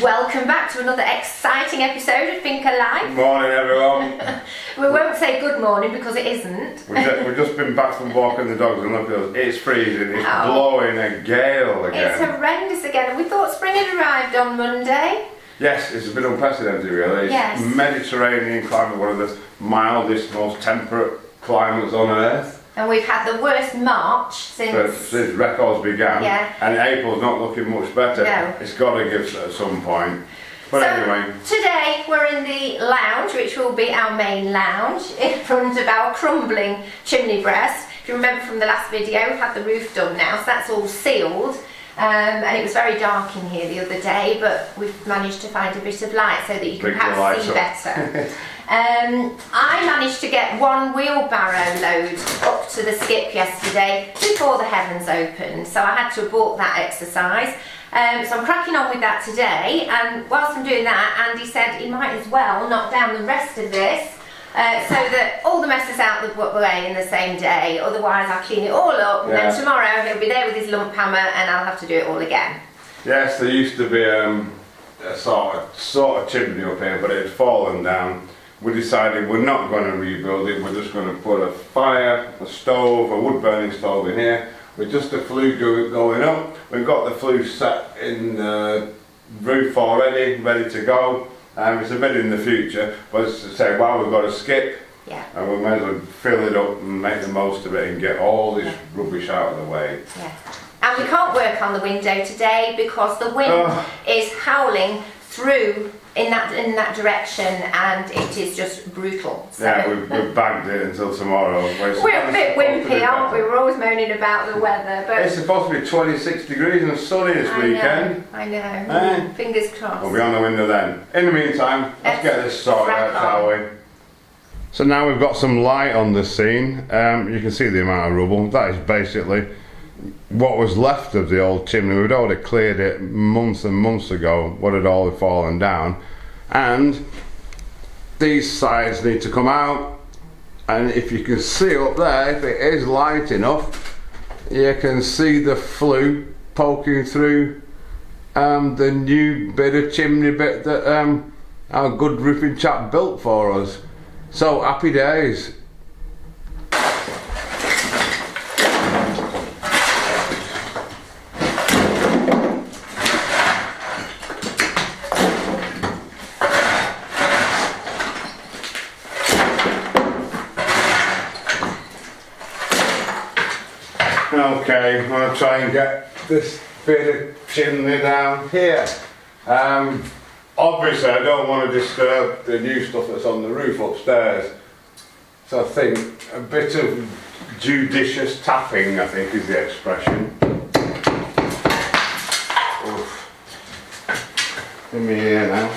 Welcome back to another exciting episode of Finca Live. Morning everyone. We won't say good morning because it isn't. We've just been back from walking the dogs and look at us. It's freezing, it's blowing a gale again. It's horrendous again, and we thought spring had arrived on Monday. Yes, it's been unprecedented really. It's Mediterranean climate, one of the mildest, most temperate climates on earth. And we've had the worst March since records began. Yeah. And April's not looking much better. No. It's got to give at some point. But so anyway. Today we're in the lounge, which will be our main lounge, in front of our crumbling chimney breast. If you remember from the last video, we've had the roof done now, so that's all sealed. And it was very dark in here the other day, but we've managed to find a bit of light so that you can perhaps see better. I managed to get one wheelbarrow load up to the skip yesterday before the heavens opened, so I had to abort that exercise. So I'm cracking on with that today, and whilst I'm doing that, Andy said he might as well knock down the rest of this so that all the mess is out the way in the same day. Otherwise I'll clean it all up, and then tomorrow he'll be there with his lump hammer and I'll have to do it all again. Yes, there used to be a sort of chimney up here, but it had fallen down. We decided we're not going to rebuild it, we're just going to put a fire, a stove, a wood burning stove in here with just the flue going up. We've got the flue set in the roof already, ready to go. It's a bit in the future, but as to say, well, we've got a skip, and we may as well fill it up and make the most of it and get all this rubbish out of the way. Yeah. And we can't work on the window today because the wind is howling through in that direction, and it is just brutal. So. Yeah, we've bagged it until tomorrow. We're a bit wimpy, aren't we? We're always moaning about the weather, but it's supposed to be 26 degrees and sunny this weekend. I know. Fingers crossed. We'll be on the window then. In the meantime, let's get this sorted out, shall we? So now we've got some light on the scene. You can see the amount of rubble. That is basically what was left of the old chimney. We'd already cleared it months and months ago, what had all fallen down, and these sides need to come out. And if you can see up there, if it is light enough, you can see the flue poking through the new bit of chimney bit that our good roofing chap built for us. So happy days. Okay, I'm going to try and get this bit of chimney down here. Obviously I don't want to disturb the new stuff that's on the roof upstairs. So I think a bit of judicious tapping, I think, is the expression. Oof. In my ear now.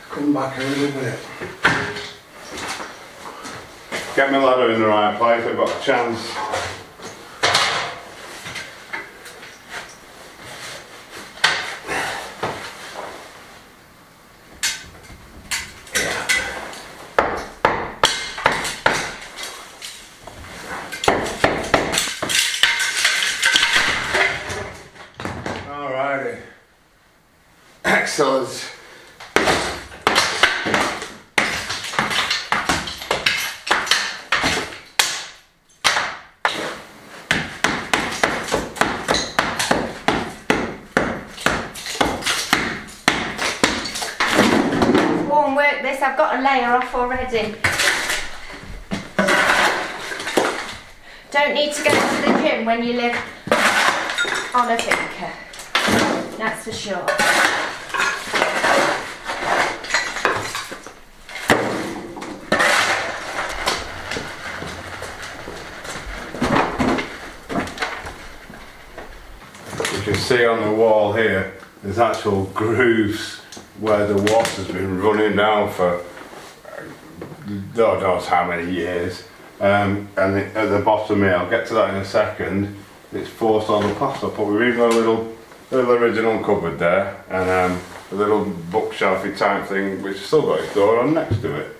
Come back a little bit. Get my ladder in the right place, I've got a chance. Alrighty. Excellent. This, I've got a layer off already. Don't need to go to the gym when you live on a finca, that's for sure. You can see on the wall here, there's actual grooves where the water's been running down for God knows how many years. And at the bottom here, I'll get to that in a second, it's forced on the plaster, but we've even got a little original cupboard there, and a little bookshelfy type thing which still got its door on next to it.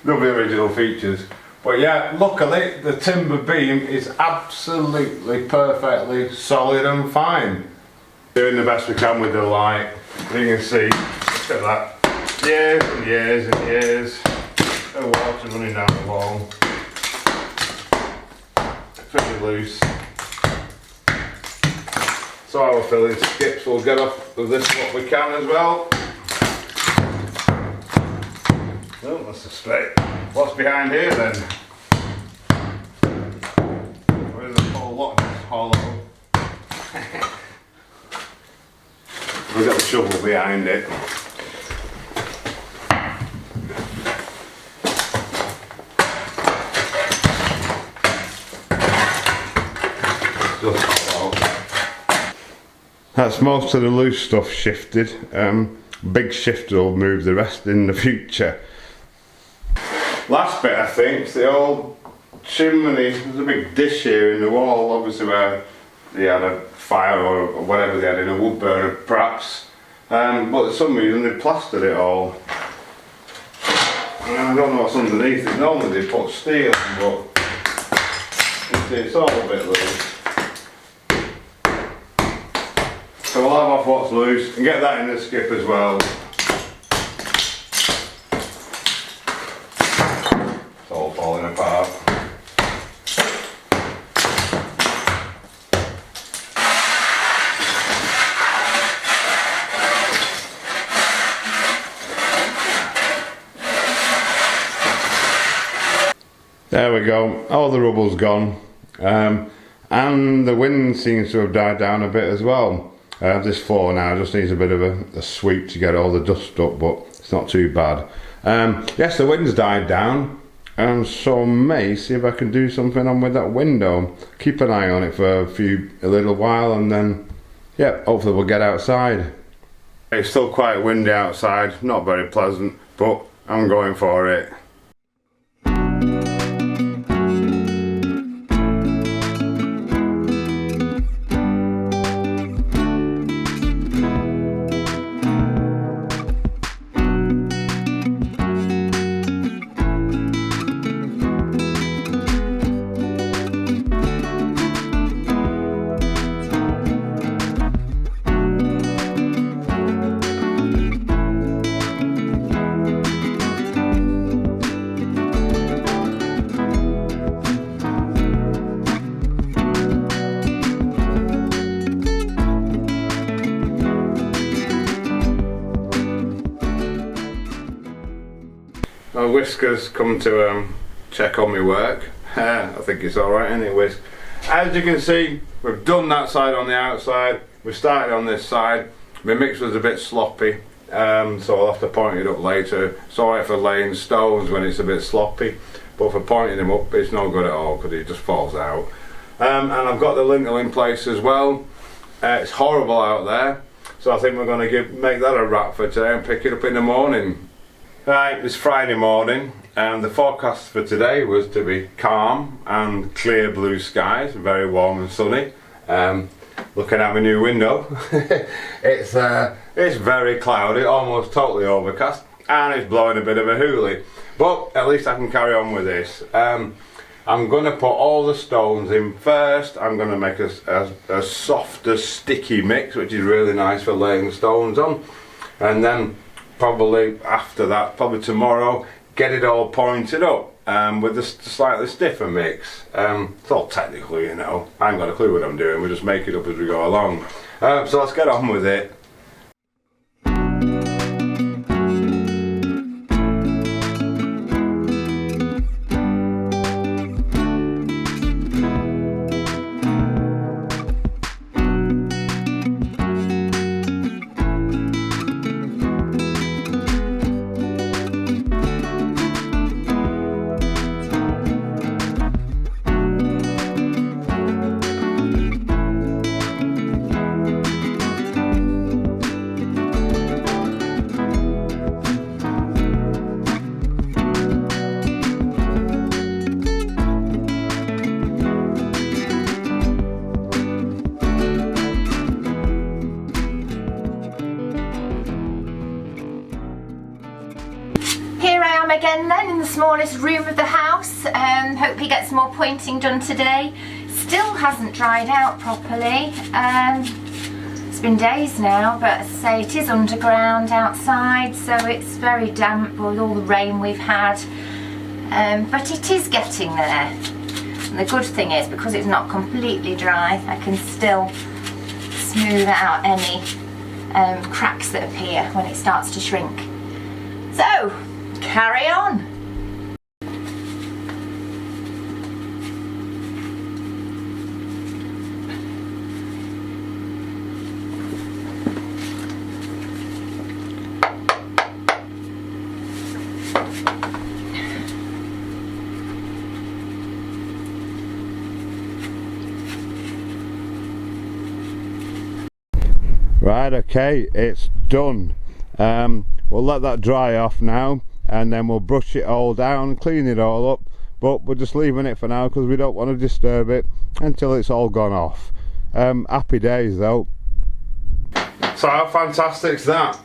Lovely original features. But yeah, luckily the timber beam is absolutely perfectly solid and fine. Doing the best we can with the light. You can see, look at that. Years and years and years of water running down the wall. Pretty loose. So our filling skips will get off of this what we can as well. Oh, that's a split. What's behind here then? There is a whole lot of this hollow. We've got the shovel behind it. That's most of the loose stuff shifted. Big shifter will move the rest in the future. Last bit I think is the old chimney. There's a big dish here in the wall, obviously where they had a fire or whatever they had in a wood burner perhaps. But for some reason they plastered it all. And I don't know what's underneath it. Normally they put steel in, but it's all a bit loose. So we'll have off what's loose and get that in the skip as well. It's all falling apart. There we go, all the rubble's gone. And the wind seems to have died down a bit as well. This floor now just needs a bit of a sweep to get all the dust up, but it's not too bad. Yes, the wind's died down, so I may see if I can do something on with that window. Keep an eye on it for a little while, and then, yeah, hopefully we'll get outside. It's still quite windy outside, not very pleasant, but I'm going for it. My Whisker's come to check on my work. I think it's alright, isn't it, Whisk? As you can see, we've done that side on the outside, we started on this side. My mix was a bit sloppy, so I'll have to point it up later. It's alright for laying stones when it's a bit sloppy, but for pointing them up it's not good at all because it just falls out. And I've got the lintel in place as well. It's horrible out there, so I think we're going to make that a wrap for today and pick it up in the morning. Right, it's Friday morning and the forecast for today was to be calm and clear blue skies, very warm and sunny. Looking out my new window, it's very cloudy, almost totally overcast, and it's blowing a bit of a hoolie. But at least I can carry on with this. I'm going to put all the stones in first. I'm going to make a softer sticky mix, which is really nice for laying stones on, and then probably after that, probably tomorrow, get it all pointed up with a slightly stiffer mix. It's all technical, you know. I ain't got a clue what I'm doing, we just make it up as we go along. So let's get on with it. Again then in the smallest room of the house. Hope he gets more pointing done today. Still hasn't dried out properly. It's been days now, but as I say, it is underground outside, so it's very damp with all the rain we've had. But it is getting there. And the good thing is, because it's not completely dry, I can still smooth out any cracks that appear when it starts to shrink. So, carry on. Right, okay, it's done. We'll let that dry off now, and then we'll brush it all down, clean it all up, but we're just leaving it for now because we don't want to disturb it until it's all gone off. Happy days though. So how fantastic's that?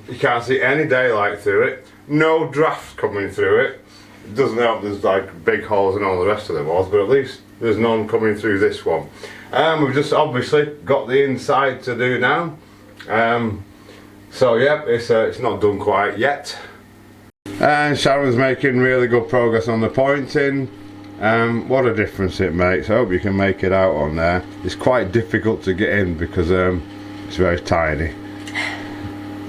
You can't see any daylight through it, no draft coming through it. It doesn't help there's like big holes in all the rest of the walls, but at least there's none coming through this one. We've just obviously got the inside to do now. So yeah, it's not done quite yet. And Sharon's making really good progress on the pointing. What a difference it makes. I hope you can make it out on there. It's quite difficult to get in because it's very tiny.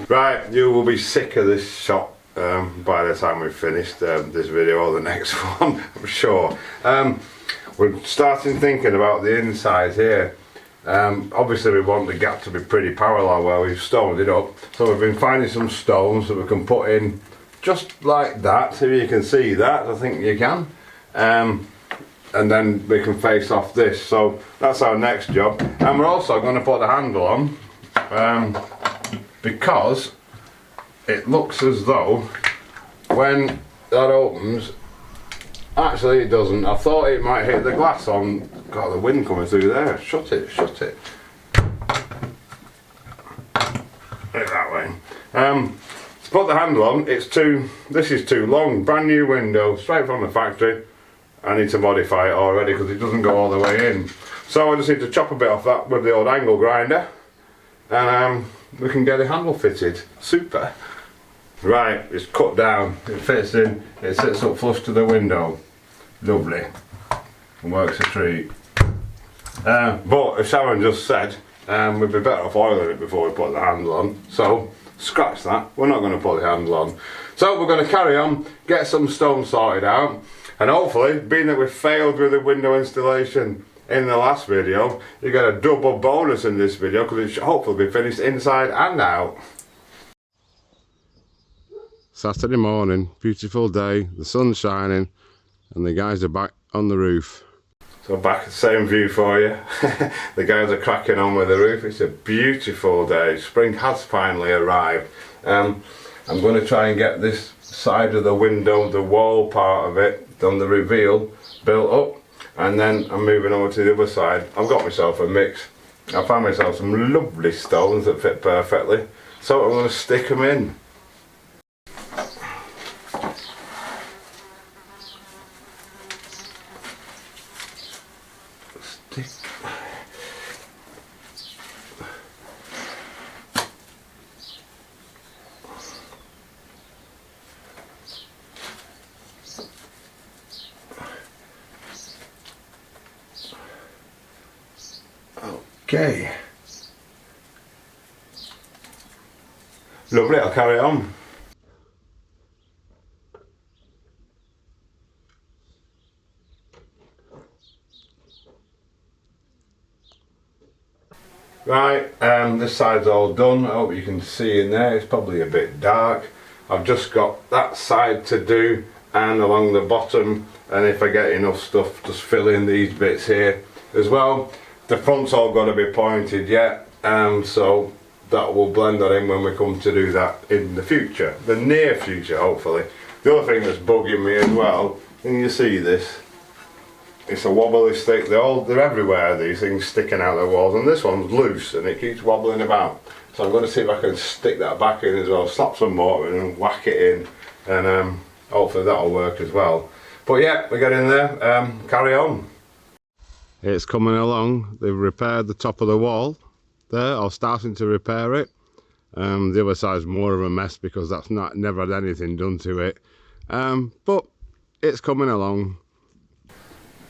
Right, you will be sick of this shot by the time we've finished this video or the next one, I'm sure. We're starting thinking about the inside here. Obviously we want the gap to be pretty parallel where we've stoned it up, so we've been finding some stones that we can put in just like that. So you can see that, I think you can, and then we can face off this. So that's our next job, and we're also going to put the handle on because it looks as though when that opens, actually it doesn't. I thought it might hit the glass on. Got the wind coming through there. Shut it, shut it. It that way. To put the handle on, this is too long. Brand new window, straight from the factory. I need to modify it already because it doesn't go all the way in. So I just need to chop a bit off that with the old angle grinder, and we can get the handle fitted. Super. Right, it's cut down. It fits in. It sits up flush to the window. Lovely. Works a treat. But as Sharon just said, we'd be better off oiling it before we put the handle on. So scratch that. We're not going to put the handle on. So we're going to carry on, get some stone sorted out, and hopefully, being that we failed with the window installation in the last video, you get a double bonus in this video because it should hopefully be finished inside and out. Saturday morning, beautiful day, the sun's shining, and the guys are back on the roof. So back, same view for you. The guys are cracking on with the roof. It's a beautiful day. Spring has finally arrived. I'm going to try and get this side of the window, the wall part of it, done the reveal, built up, and then I'm moving over to the other side. I've got myself a mix. I found myself some lovely stones that fit perfectly, so I'm going to stick them in. Okay. Lovely, I'll carry on. Right, this side's all done. I hope you can see in there. It's probably a bit dark. I've just got that side to do and along the bottom, and if I get enough stuff, just fill in these bits here as well. The front's all got to be pointed yet, so that will blend that in when we come to do that in the future, the near future hopefully. The other thing that's bugging me as well, can you see this? It's a wobbly stick. They're everywhere, these things sticking out the walls, and this one's loose and it keeps wobbling about. So I'm going to see if I can stick that back in as well, slap some mortar in and whack it in, and hopefully that'll work as well. But yeah, we get in there, carry on. It's coming along. They've repaired the top of the wall, there, or starting to repair it. The other side's more of a mess because that's never had anything done to it, but it's coming along.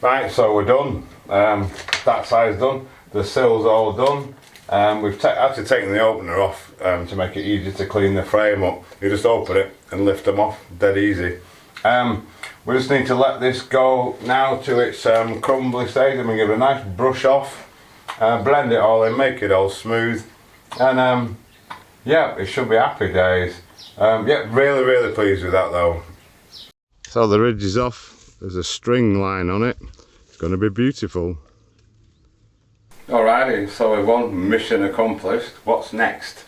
Right, so we're done. That side's done, the sill's all done. We've actually taken the opener off to make it easier to clean the frame up. You just open it and lift them off, dead easy. We just need to let this go now to its crumbly stage, and we give it a nice brush off, blend it all in, make it all smooth, and yeah, it should be happy days. Yeah, really pleased with that though. So the ridge is off, there's a string line on it, it's going to be beautiful. Alrighty, so we've one mission accomplished. What's next?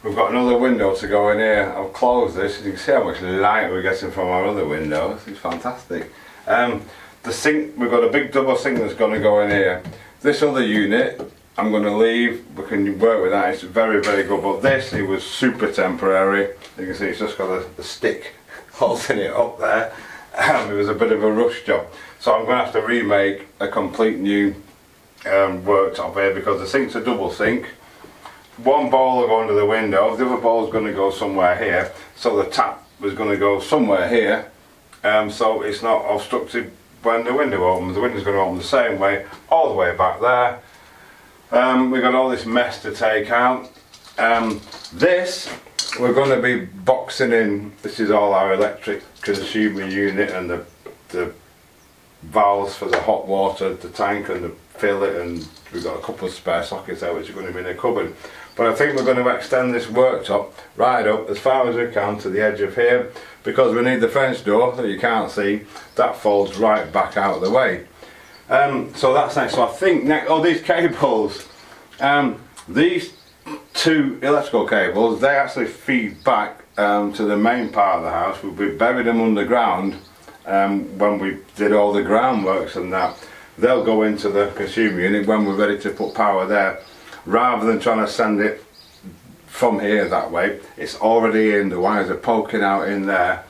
We've got another window to go in here. I'll close this. You can see how much light we're getting from our other windows. It's fantastic. The sink, we've got a big double sink that's going to go in here. This other unit, I'm going to leave. We can work with that. It's very good. But this, it was super temporary. You can see it's just got a stick holding it up there. It was a bit of a rush job. So I'm going to have to remake a complete new worktop here, because the sink's a double sink. One bowl will go under the window, the other bowl is going to go somewhere here, so the tap was going to go somewhere here, so it's not obstructed when the window opens. The window's going to open the same way all the way back there. We've got all this mess to take out. This we're going to be boxing in. This is all our electric consumer unit and the valves for the hot water, the tank and the fillet, and we've got a couple of spare sockets there which are going to be in a cupboard. But I think we're going to extend this worktop right up as far as we can to the edge of here, because we need the French door that you can't see, that folds right back out of the way. So that's next. So I think next, these cables, these two electrical cables, they actually feed back to the main part of the house. We buried them underground when we did all the groundworks and that. They'll go into the consumer unit when we're ready to put power there, rather than trying to send it from here that way. It's already in, the wires are poking out in there.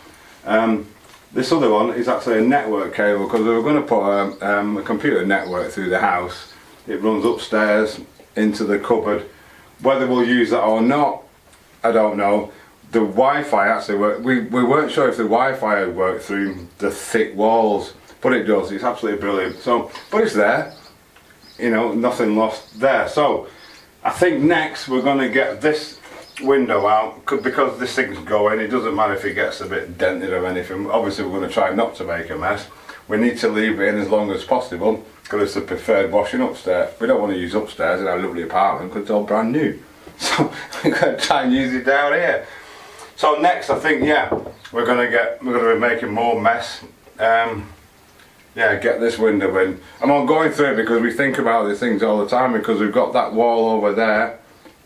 This other one is actually a network cable, because we were going to put a computer network through the house. It runs upstairs into the cupboard. Whether we'll use that or not, I don't know. The Wi-Fi actually worked. We weren't sure if the Wi-Fi had worked through the thick walls, but it does. It's absolutely brilliant. So, but it's there, you know, nothing lost there. So I think next we're going to get this window out, because this thing's going. It doesn't matter if it gets a bit dented or anything. Obviously we're going to try not to make a mess. We need to leave it in as long as possible, because it's the preferred washing upstairs. We don't want to use upstairs in our lovely apartment because it's all brand new. So we're going to try and use it down here. So next, I think, yeah, we're going to be making more mess. Yeah, get this window in. I'm on going through it because we think about these things all the time, because we've got that wall over there.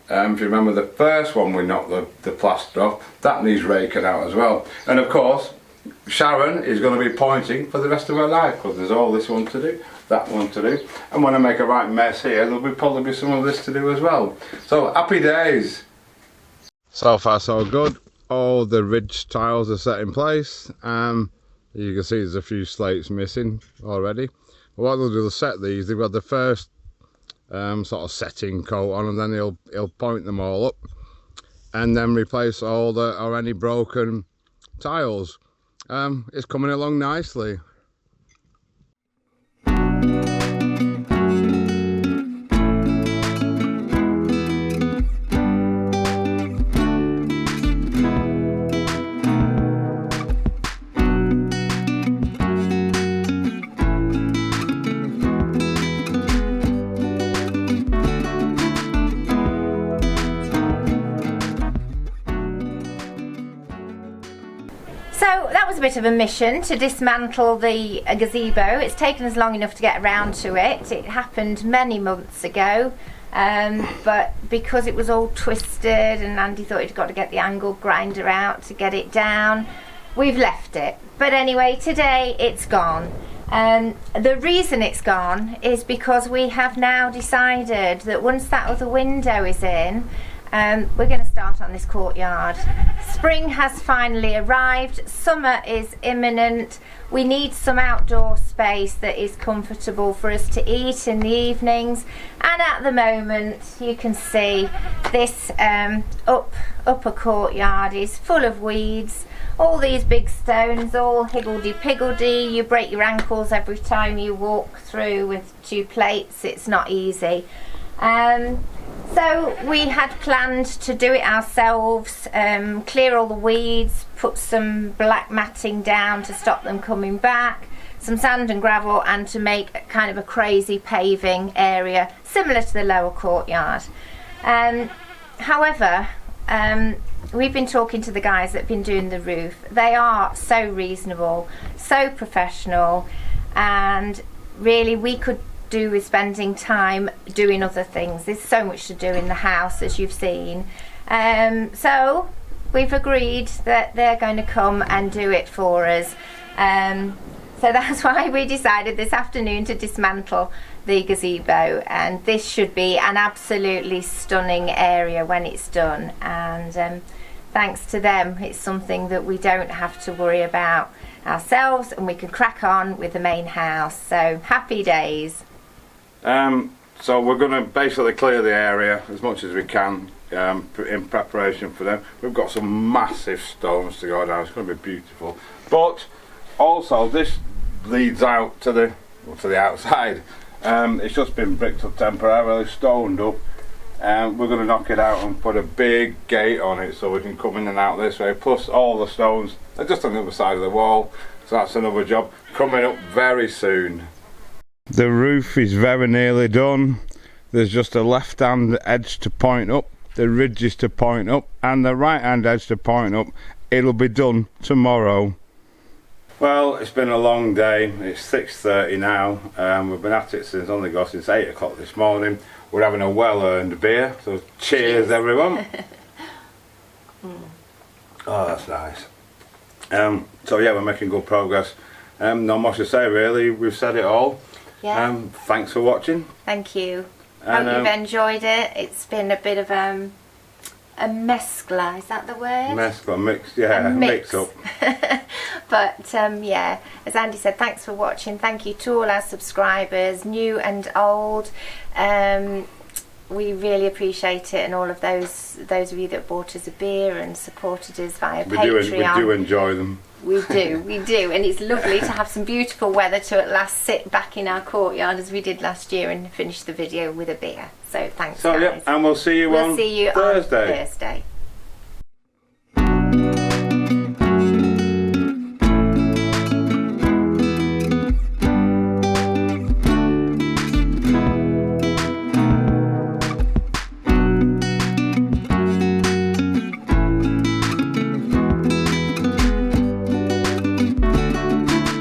If you remember the first one we knocked the plaster off, that needs raking out as well. And of course, Sharon is going to be pointing for the rest of her life, because there's all this one to do, that one to do. And when I make a right mess here, there'll be probably some of this to do as well. So happy days. So far so good. All the ridge tiles are set in place. You can see there's a few slates missing already. What they'll do, they'll set these. They've got the first sort of setting coat on, and then he'll point them all up, and then replace all or any broken tiles. It's coming along nicely. So that was a bit of a mission to dismantle the gazebo. It's taken us long enough to get around to it. It happened many months ago, but because it was all twisted and Andy thought he'd got to get the angle grinder out to get it down, we've left it. But anyway, today it's gone. The reason it's gone is because we have now decided that once that other window is in, We're going to start on this courtyard. Spring has finally arrived, summer is imminent. We need some outdoor space that is comfortable for us to eat in the evenings, and at the moment you can see this upper courtyard is full of weeds. All these big stones, all higgledy-piggledy. You break your ankles every time you walk through with 2 plates. It's not easy. So we had planned to do it ourselves, clear all the weeds, put some black matting down to stop them coming back, some sand and gravel, and to make kind of a crazy paving area similar to the lower courtyard. However, we've been talking to the guys that have been doing the roof. They are so reasonable, so professional, and really we could do with spending time doing other things. There's so much to do in the house, as you've seen. So we've agreed that they're going to come and do it for us. So that's why we decided this afternoon to dismantle the gazebo, and this should be an absolutely stunning area when it's done, and thanks to them it's something that we don't have to worry about ourselves, and we can crack on with the main house. So happy days. So we're going to basically clear the area as much as we can in preparation for them. We've got some massive stones to go down. It's going to be beautiful, but also this leads out to the outside. It's just been bricked up temporarily, stoned up, and we're going to knock it out and put a big gate on it so we can come in and out this way. Plus all the stones are just on the other side of the wall, so that's another job coming up very soon. The roof is very nearly done. There's just a left hand edge to point up, the ridges to point up, and the right hand edge to point up. It'll be done tomorrow. Well, it's been a long day. It's 6:30 now. We've been at it since 8 o'clock this morning. We're having a well-earned beer, so cheers everyone. Oh, that's nice. So yeah, we're making good progress. Not much to say really. We've said it all. Yeah. Thanks for watching. Thank you. Hope you've enjoyed it. It's been a bit of a mescla, is that the word? Mescla, mix, yeah, mix up. But yeah, as Andy said, thanks for watching. Thank you to all our subscribers, new and old. We really appreciate it, and all of those of you that bought us a beer and supported us via Patreon. We do enjoy them. We do, and it's lovely to have some beautiful weather to at last sit back in our courtyard as we did last year and finish the video with a beer. So thanks, guys. Yeah, and we'll see you on Thursday.